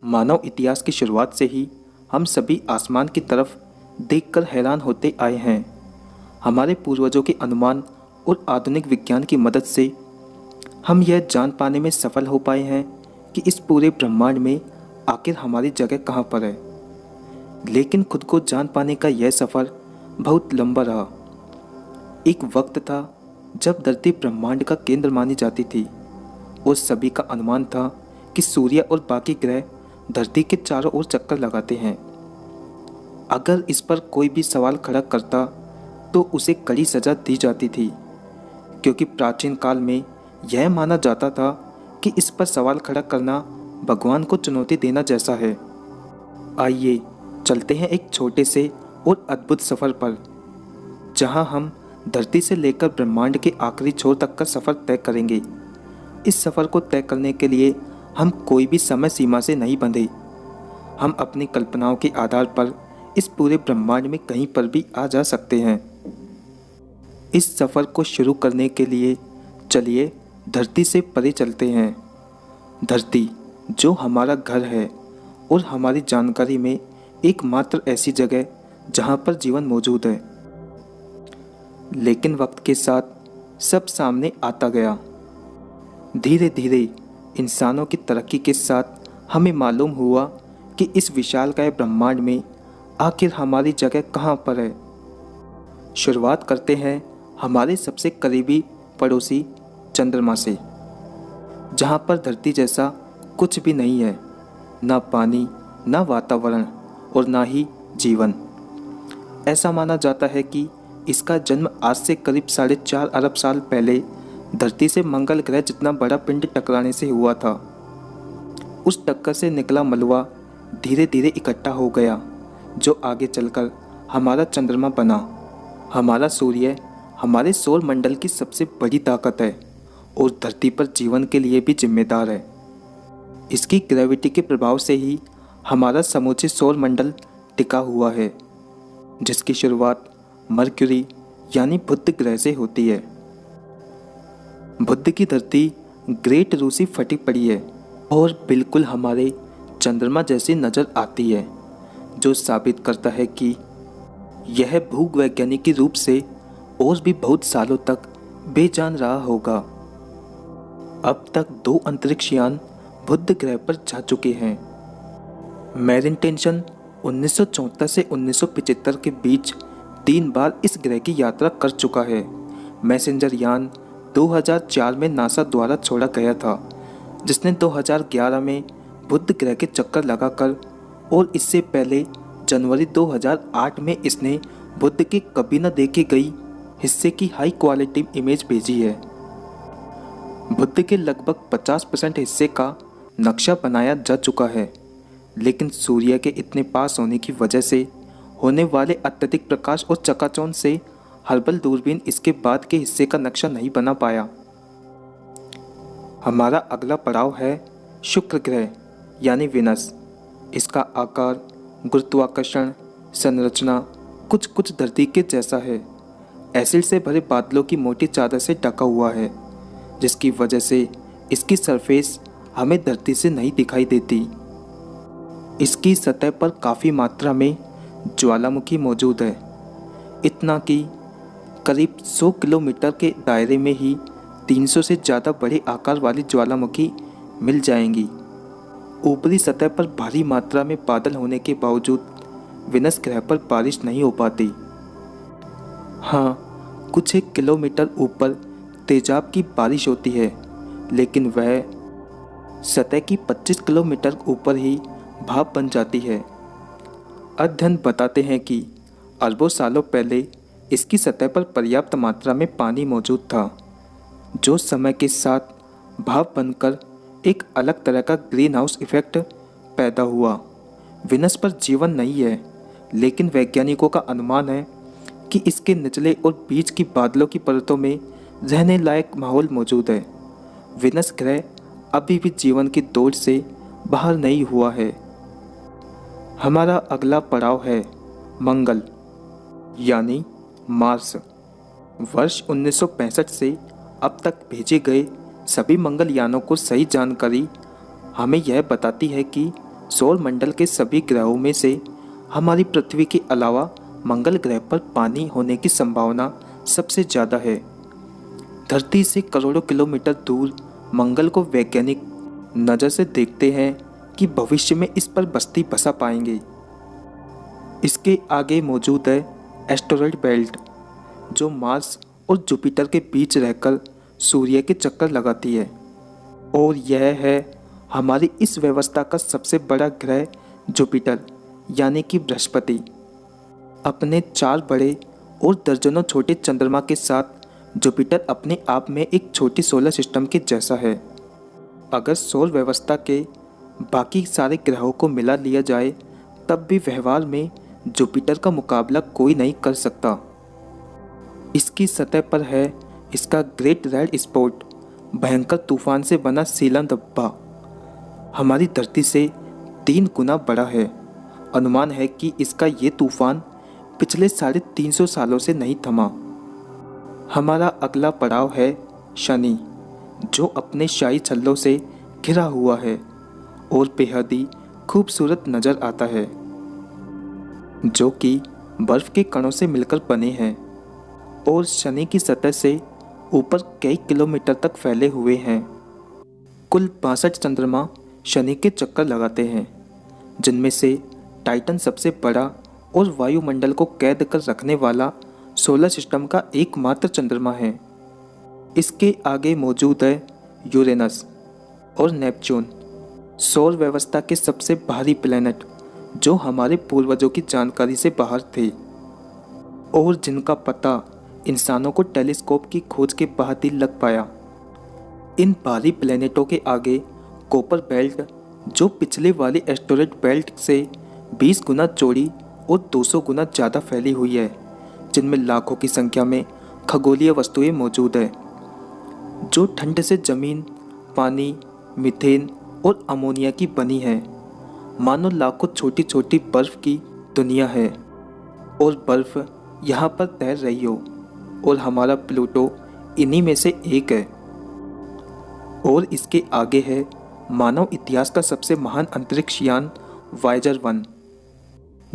मानव इतिहास की शुरुआत से ही हम सभी आसमान की तरफ देखकर हैरान होते आए हैं। हमारे पूर्वजों के अनुमान और आधुनिक विज्ञान की मदद से हम यह जान पाने में सफल हो पाए हैं कि इस पूरे ब्रह्मांड में आखिर हमारी जगह कहाँ पर है। लेकिन खुद को जान पाने का यह सफ़र बहुत लंबा रहा। एक वक्त था जब धरती ब्रह्मांड का केंद्र मानी जाती थी और सभी का अनुमान था कि सूर्य और बाकी ग्रह धरती के चारों ओर चक्कर लगाते हैं। अगर इस पर कोई भी सवाल खड़ा करता तो उसे कड़ी सजा दी जाती थी, क्योंकि प्राचीन काल में यह माना जाता था कि इस पर सवाल खड़ा करना भगवान को चुनौती देना जैसा है। आइए चलते हैं एक छोटे से और अद्भुत सफ़र पर, जहां हम धरती से लेकर ब्रह्मांड के आखिरी छोर तक का सफ़र तय करेंगे। इस सफ़र को तय करने के लिए हम कोई भी समय सीमा से नहीं बंधे। हम अपनी कल्पनाओं के आधार पर इस पूरे ब्रह्मांड में कहीं पर भी आ जा सकते हैं। इस सफ़र को शुरू करने के लिए चलिए धरती से परे चलते हैं। धरती जो हमारा घर है और हमारी जानकारी में एकमात्र ऐसी जगह जहां पर जीवन मौजूद है। लेकिन वक्त के साथ सब सामने आता गया। धीरे धीरे इंसानों की तरक्की के साथ हमें मालूम हुआ कि इस विशालकाय ब्रह्मांड में आखिर हमारी जगह कहाँ पर है। शुरुआत करते हैं हमारे सबसे करीबी पड़ोसी चंद्रमा से, जहाँ पर धरती जैसा कुछ भी नहीं है, ना पानी, ना वातावरण और ना ही जीवन। ऐसा माना जाता है कि इसका जन्म आज से करीब 4.5 अरब साल पहले धरती से मंगल ग्रह जितना बड़ा पिंड टकराने से हुआ था। उस टक्कर से निकला मलबा धीरे धीरे इकट्ठा हो गया, जो आगे चलकर हमारा चंद्रमा बना। हमारा सूर्य हमारे सौर मंडल की सबसे बड़ी ताकत है और धरती पर जीवन के लिए भी जिम्मेदार है। इसकी ग्रेविटी के प्रभाव से ही हमारा समूचे सौर मंडल टिका हुआ है, जिसकी शुरुआत मरक्यूरी यानी बुध ग्रह से होती है। बुध की धरती ग्रेट रूसी फटी पड़ी है और बिल्कुल हमारे चंद्रमा जैसी नज़र आती है, जो साबित करता है कि यह भूवैज्ञानिक रूप से और भी बहुत सालों तक बेजान रहा होगा। अब तक 2 अंतरिक्ष यान बुध ग्रह पर जा चुके हैं। मैरिन टेंशन 1974 से 1975 के बीच 3 बार इस ग्रह की यात्रा कर चुका है। मैसेंजर यान 2004 में नासा द्वारा छोड़ा गया था, जिसने 2011 में बुध ग्रह के चक्कर लगाकर, और इससे पहले जनवरी 2008 में इसने बुध के कभी न देखी गई हिस्से की हाई क्वालिटी इमेज भेजी है। बुध के लगभग 50% हिस्से का नक्शा बनाया जा चुका है, लेकिन सूर्य के इतने पास होने की वजह से होने वाले अत्यधिक प्रकाश और चकाचौंध से हर्बल दूरबीन इसके बाद के हिस्से का नक्शा नहीं बना पाया। हमारा अगला पड़ाव है शुक्र ग्रह यानी विनस। इसका आकार, गुरुत्वाकर्षण, संरचना कुछ कुछ धरती के जैसा है। एसिड से भरे बादलों की मोटी चादर से ढका हुआ है, जिसकी वजह से इसकी सरफेस हमें धरती से नहीं दिखाई देती। इसकी सतह पर काफ़ी मात्रा में ज्वालामुखी मौजूद है, इतना कि करीब 100 किलोमीटर के दायरे में ही 300 से ज़्यादा बड़े आकार वाली ज्वालामुखी मिल जाएंगी। ऊपरी सतह पर भारी मात्रा में बादल होने के बावजूद विनस ग्रह पर बारिश नहीं हो पाती। हाँ, कुछ 1 किलोमीटर ऊपर तेजाब की बारिश होती है, लेकिन वह सतह की 25 किलोमीटर ऊपर ही भाप बन जाती है। अध्ययन बताते हैं कि अरबों सालों पहले इसकी सतह पर पर्याप्त मात्रा में पानी मौजूद था, जो समय के साथ भाप बनकर एक अलग तरह का ग्रीन हाउस इफेक्ट पैदा हुआ। विनस पर जीवन नहीं है, लेकिन वैज्ञानिकों का अनुमान है कि इसके निचले और बीच की बादलों की परतों में रहने लायक माहौल मौजूद है। विनस ग्रह अभी भी जीवन की दौड़ से बाहर नहीं हुआ है। हमारा अगला पड़ाव है मंगल यानी मार्स। वर्ष 1965 से अब तक भेजे गए सभी मंगलयानों को सही जानकारी हमें यह बताती है कि सौर मंडल के सभी ग्रहों में से हमारी पृथ्वी के अलावा मंगल ग्रह पर पानी होने की संभावना सबसे ज़्यादा है। धरती से करोड़ों किलोमीटर दूर मंगल को वैज्ञानिक नज़र से देखते हैं कि भविष्य में इस पर बस्ती बसा पाएंगे। इसके आगे मौजूद है एस्टेरॉयड बेल्ट, जो मार्स और जुपिटर के बीच रहकर सूर्य के चक्कर लगाती है। और यह है हमारी इस व्यवस्था का सबसे बड़ा ग्रह जुपिटर यानी कि बृहस्पति। अपने 4 बड़े और दर्जनों छोटे चंद्रमा के साथ जुपिटर अपने आप में एक छोटी सोलर सिस्टम के जैसा है। अगर सौर व्यवस्था के बाकी सारे ग्रहों को मिला लिया जाए तब भी व्यवहार में जुपिटर का मुकाबला कोई नहीं कर सकता। इसकी सतह पर है इसका ग्रेट रेड स्पॉट, भयंकर तूफान से बना सीलन धब्बा। हमारी धरती से 3 गुना बड़ा है। अनुमान है कि इसका ये तूफान पिछले 350 सालों से नहीं थमा। हमारा अगला पड़ाव है शनि, जो अपने शाही छल्लों से घिरा हुआ है और बेहद ही खूबसूरत नज़र आता है, जो कि बर्फ के कणों से मिलकर बने हैं और शनि की सतह से ऊपर कई किलोमीटर तक फैले हुए हैं। कुल 62 चंद्रमा शनि के चक्कर लगाते हैं, जिनमें से टाइटन सबसे बड़ा और वायुमंडल को कैद कर रखने वाला सोलर सिस्टम का एकमात्र चंद्रमा है। इसके आगे मौजूद है यूरेनस और नेपच्यून, सौर व्यवस्था के सबसे भारी प्लैनेट, जो हमारे पूर्वजों की जानकारी से बाहर थे और जिनका पता इंसानों को टेलीस्कोप की खोज के बाद ही लग पाया। इन भारी प्लैनेटों के आगे कोपर बेल्ट, जो पिछले वाली एस्टेरॉयड बेल्ट से 20 गुना चौड़ी और 200 गुना ज़्यादा फैली हुई है, जिनमें लाखों की संख्या में खगोलीय वस्तुएं मौजूद है, जो ठंड से जमीन, पानी, मीथेन और अमोनिया की बनी है। मानो लाखों छोटी छोटी बर्फ की दुनिया है और बर्फ यहाँ पर तैर रही हो, और हमारा प्लूटो इन्हीं में से एक है। और इसके आगे है मानव इतिहास का सबसे महान अंतरिक्ष यान वायेजर 1,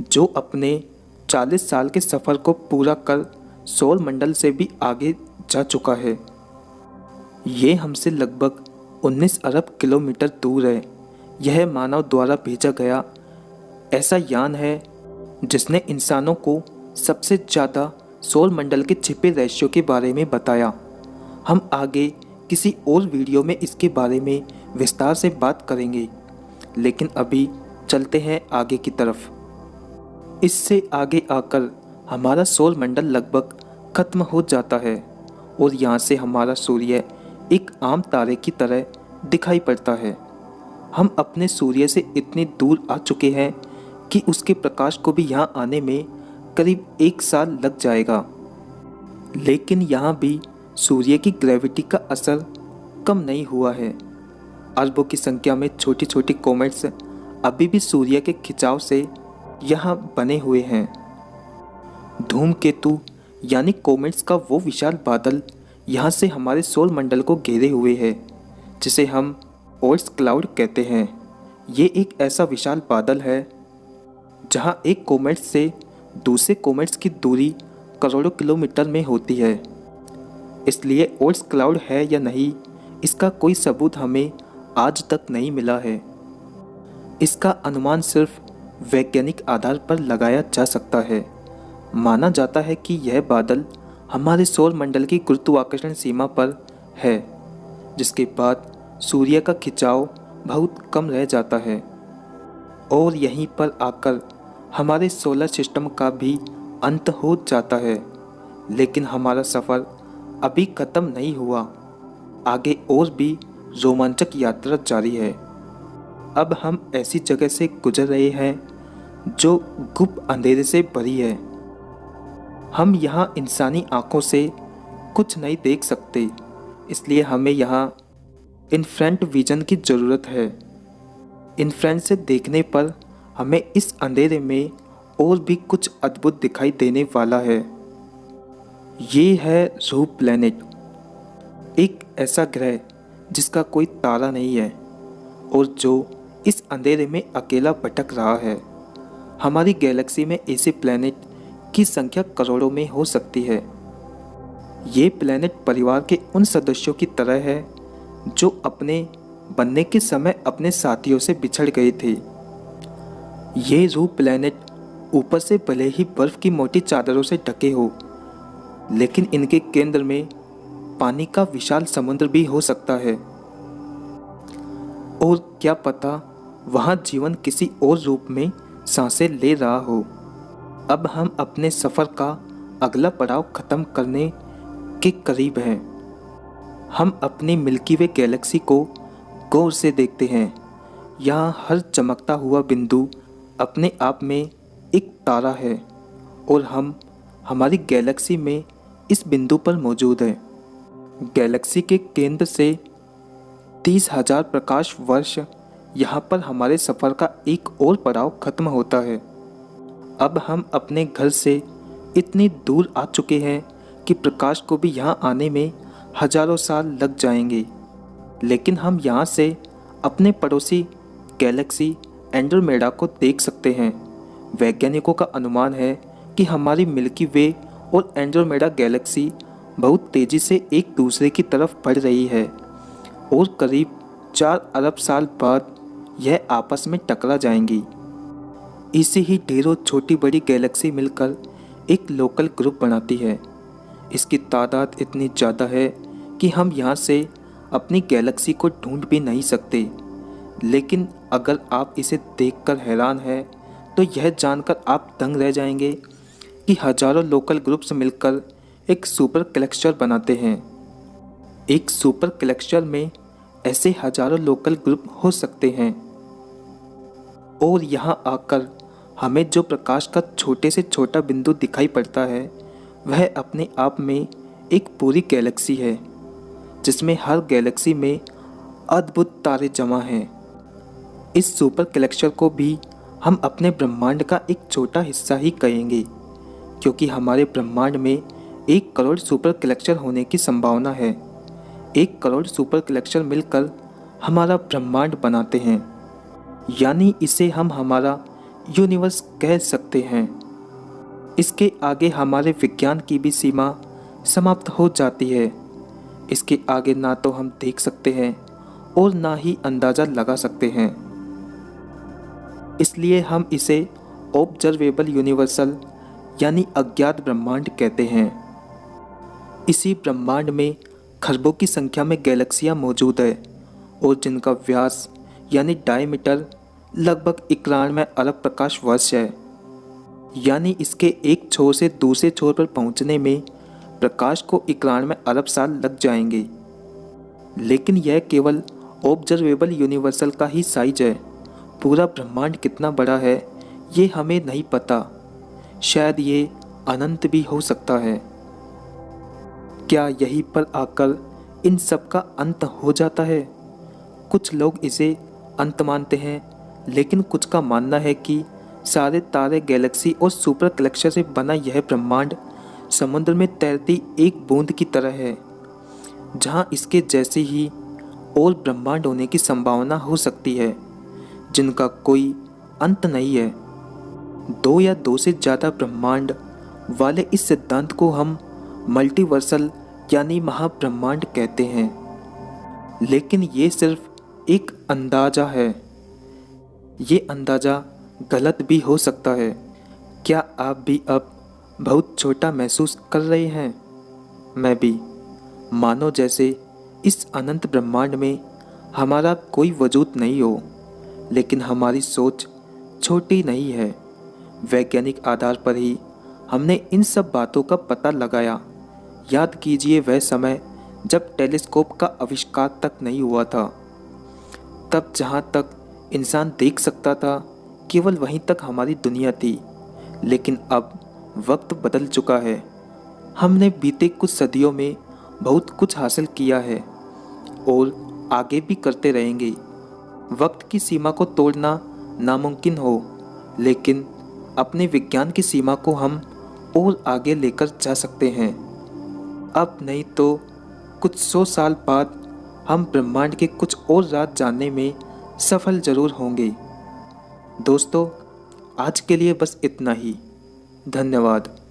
जो अपने 40 साल के सफ़र को पूरा कर सौर मंडल से भी आगे जा चुका है। ये हमसे लगभग 19 अरब किलोमीटर दूर है। यह मानव द्वारा भेजा गया ऐसा यान है जिसने इंसानों को सबसे ज़्यादा सौर मंडल के छिपे रहस्यों के बारे में बताया। हम आगे किसी और वीडियो में इसके बारे में विस्तार से बात करेंगे, लेकिन अभी चलते हैं आगे की तरफ। इससे आगे आकर हमारा सौर मंडल लगभग खत्म हो जाता है और यहाँ से हमारा सूर्य एक आम तारे की तरह दिखाई पड़ता है। हम अपने सूर्य से इतनी दूर आ चुके हैं कि उसके प्रकाश को भी यहाँ आने में करीब 1 साल लग जाएगा। लेकिन यहाँ भी सूर्य की ग्रेविटी का असर कम नहीं हुआ है। अरबों की संख्या में छोटी छोटी कॉमेट्स अभी भी सूर्य के खिंचाव से यहाँ बने हुए हैं। धूमकेतु यानी कॉमेट्स का वो विशाल बादल यहाँ से हमारे सौर मंडल को घेरे हुए है, जिसे हम ओर्ट्स क्लाउड कहते हैं। ये एक ऐसा विशाल बादल है जहाँ एक कॉमेट से दूसरे कॉमेट्स की दूरी करोड़ों किलोमीटर में होती है। इसलिए ओर्ट्स क्लाउड है या नहीं, इसका कोई सबूत हमें आज तक नहीं मिला है। इसका अनुमान सिर्फ वैज्ञानिक आधार पर लगाया जा सकता है। माना जाता है कि यह बादल हमारे सौर मंडल की गुरुत्वाकर्षण सीमा पर है, जिसके बाद सूर्य का खिंचाव बहुत कम रह जाता है और यहीं पर आकर हमारे सोलर सिस्टम का भी अंत हो जाता है। लेकिन हमारा सफ़र अभी ख़त्म नहीं हुआ, आगे और भी रोमांचक यात्रा जारी है। अब हम ऐसी जगह से गुजर रहे हैं जो गुप्त अंधेरे से भरी है। हम यहाँ इंसानी आँखों से कुछ नहीं देख सकते, इसलिए हमें यहाँ इन्फ्रारेड विजन की ज़रूरत है। इन्फ्रारेड से देखने पर हमें इस अंधेरे में और भी कुछ अद्भुत दिखाई देने वाला है। ये है रू प्लैनेट, एक ऐसा ग्रह जिसका कोई तारा नहीं है और जो इस अंधेरे में अकेला भटक रहा है। हमारी गैलेक्सी में ऐसे प्लैनेट की संख्या करोड़ों में हो सकती है। ये प्लैनेट परिवार के उन सदस्यों की तरह है जो अपने बनने के समय अपने साथियों से बिछड़ गए थे। ये रूह प्लैनेट ऊपर से भले ही बर्फ की मोटी चादरों से ढके हो, लेकिन इनके केंद्र में पानी का विशाल समुद्र भी हो सकता है। और क्या पता वहाँ जीवन किसी और रूप में सांसें ले रहा हो। अब हम अपने सफ़र का अगला पड़ाव ख़त्म करने के करीब हैं। हम अपनी मिल्की वे गैलेक्सी को गौर से देखते हैं। यहाँ हर चमकता हुआ बिंदु अपने आप में एक तारा है और हम हमारी गैलेक्सी में इस बिंदु पर मौजूद हैं। गैलेक्सी के केंद्र से 30,000 प्रकाश वर्ष यहाँ पर हमारे सफ़र का एक और पड़ाव खत्म होता है। अब हम अपने घर से इतनी दूर आ चुके हैं कि प्रकाश को भी यहाँ आने में हजारों साल लग जाएंगे, लेकिन हम यहाँ से अपने पड़ोसी गैलेक्सी एंड्रोमेडा को देख सकते हैं। वैज्ञानिकों का अनुमान है कि हमारी मिल्की वे और एंड्रोमेडा गैलेक्सी बहुत तेज़ी से एक दूसरे की तरफ बढ़ रही है और करीब 4 अरब साल बाद यह आपस में टकरा जाएंगी। इसी ही ढेरों छोटी बड़ी गैलेक्सी मिलकर एक लोकल ग्रुप बनाती है। इसकी तादाद इतनी ज़्यादा है कि हम यहाँ से अपनी गैलेक्सी को ढूंढ भी नहीं सकते। लेकिन अगर आप इसे देखकर हैरान हैं तो यह जानकर आप दंग रह जाएंगे कि हजारों लोकल ग्रुप्स मिलकर एक सुपर क्लस्टर बनाते हैं। एक सुपर क्लस्टर में ऐसे हजारों लोकल ग्रुप हो सकते हैं और यहाँ आकर हमें जो प्रकाश का छोटे से छोटा बिंदु दिखाई पड़ता है वह अपने आप में एक पूरी गैलेक्सी है, जिसमें हर गैलेक्सी में अद्भुत तारे जमा हैं। इस सुपर क्लस्टर को भी हम अपने ब्रह्मांड का एक छोटा हिस्सा ही कहेंगे, क्योंकि हमारे ब्रह्मांड में 1 करोड़ सुपर क्लस्टर होने की संभावना है। 1 करोड़ सुपर क्लस्टर मिलकर हमारा ब्रह्मांड बनाते हैं, यानी इसे हम हमारा यूनिवर्स कह सकते हैं। इसके आगे हमारे विज्ञान की भी सीमा समाप्त हो जाती है। इसके आगे ना तो हम देख सकते हैं और ना ही अंदाज़ा लगा सकते हैं। इसलिए हम इसे ऑब्जर्वेबल यूनिवर्सल यानी अज्ञात ब्रह्मांड कहते हैं। इसी ब्रह्मांड में खरबों की संख्या में गैलेक्सियाँ मौजूद है और जिनका व्यास यानी डायमीटर लगभग 91 अरब प्रकाश वर्ष है। यानी इसके एक छोर से दूसरे छोर पर पहुंचने में प्रकाश को 91 अरब साल लग जाएंगे। लेकिन यह केवल ऑब्जर्वेबल यूनिवर्सल का ही साइज है। पूरा ब्रह्मांड कितना बड़ा है ये हमें नहीं पता। शायद ये अनंत भी हो सकता है। क्या यहीं पर आकर इन सब का अंत हो जाता है? कुछ लोग इसे अंत मानते हैं, लेकिन कुछ का मानना है कि सारे तारे, गैलेक्सी और सुपर क्लस्टर से बना यह ब्रह्मांड समुद्र में तैरती एक बूंद की तरह है, जहाँ इसके जैसे ही और ब्रह्मांड होने की संभावना हो सकती है जिनका कोई अंत नहीं है। 2 या 2 से ज़्यादा ब्रह्मांड वाले इस सिद्धांत को हम मल्टीवर्सल यानी महाब्रह्मांड कहते हैं। लेकिन ये सिर्फ एक अंदाज़ा है। ये अंदाज़ा गलत भी हो सकता है। क्या आप भी अब बहुत छोटा महसूस कर रहे हैं? मैं भी। मानो जैसे इस अनंत ब्रह्मांड में हमारा कोई वजूद नहीं हो, लेकिन हमारी सोच छोटी नहीं है। वैज्ञानिक आधार पर ही हमने इन सब बातों का पता लगाया। याद कीजिए वह समय जब टेलीस्कोप का आविष्कार तक नहीं हुआ था। तब जहाँ तक इंसान देख सकता था केवल वहीं तक हमारी दुनिया थी। लेकिन अब वक्त बदल चुका है। हमने बीते कुछ सदियों में बहुत कुछ हासिल किया है और आगे भी करते रहेंगे। वक्त की सीमा को तोड़ना नामुमकिन हो, लेकिन अपने विज्ञान की सीमा को हम और आगे लेकर जा सकते हैं। अब नहीं तो कुछ 100 साल बाद हम ब्रह्मांड के कुछ और राज जानने में सफल जरूर होंगे। दोस्तों, आज के लिए बस इतना ही। धन्यवाद।